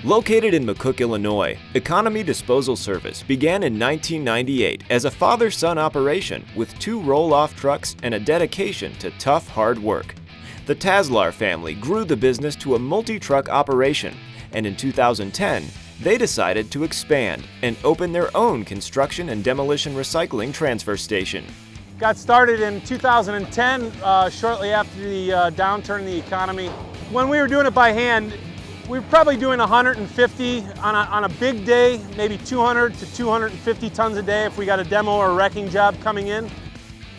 Located in McCook, Illinois, Economy Disposal Service began in 1998 as a father-son operation with 2 roll-off trucks and a dedication to tough, hard work. The TAZ family grew the business to a multi-truck operation, and in 2010, they decided to expand and open their own construction and demolition recycling transfer station. Got started in 2010, shortly after the downturn in the economy. When we were doing it by hand, we were probably doing 150 on a big day, maybe 200 to 250 tons a day if we got a demo or a wrecking job coming in.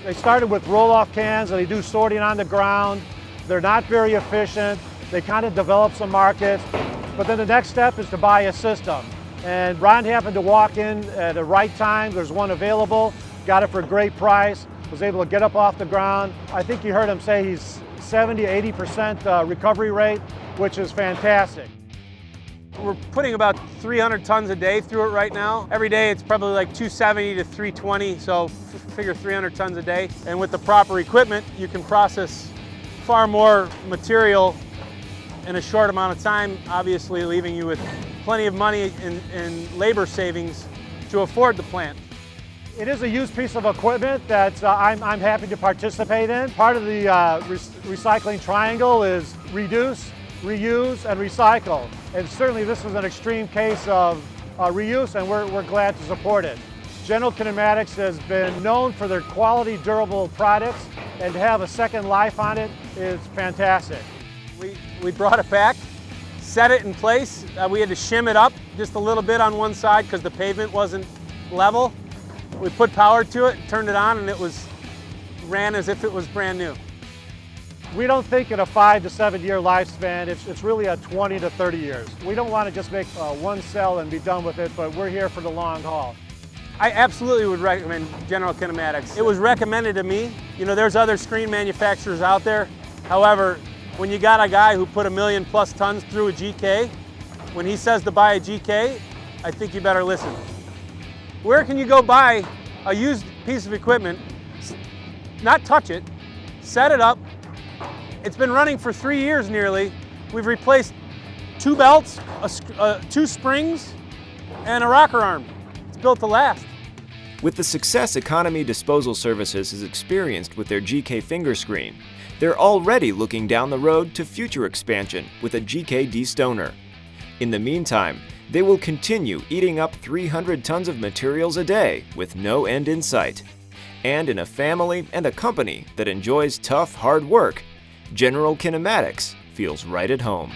They started with roll-off cans and they do sorting on the ground. They're not very efficient. They kind of develop some markets, but then the next step is to buy a system. And Ron happened to walk in at the right time. There's one available, got it for a great price, was able to get up off the ground. I think you heard him say he's 70–80% recovery rate, which is fantastic. We're putting about 300 tons a day through it right now. Every day it's probably like 270 to 320, so figure 300 tons a day. And with the proper equipment, you can process far more material in a short amount of time, obviously leaving you with plenty of money in labor savings to afford the plant. It is a used piece of equipment that I'm happy to participate in. Part of the recycling triangle is reduce, reuse, and recycle. And certainly this is an extreme case of reuse, and we're glad to support it. General Kinematics has been known for their quality, durable products, and to have a second life on it is fantastic. We brought it back, set it in place. We had to shim it up just a little bit on one side because the pavement wasn't level. We put power to it, turned it on, and it ran as if it was brand new. We don't think in a 5 to 7 year lifespan. It's really a 20 to 30 years. We don't want to just make one sell and be done with it, but we're here for the long haul. I absolutely would recommend General Kinematics. It was recommended to me. You know, there's other screen manufacturers out there. However, when you got a guy who put 1 million+ tons through a GK, when he says to buy a GK, I think you better listen. Where can you go buy a used piece of equipment, not touch it, set it up? It's been running for 3 years nearly. We've replaced 2 belts, 2 springs, and a rocker arm. It's built to last. With the success Economy Disposal Services has experienced with their GK finger screen, they're already looking down the road to future expansion with a GK destoner. In the meantime, they will continue eating up 300 tons of materials a day with no end in sight. And in a family and a company that enjoys tough, hard work, General Kinematics feels right at home.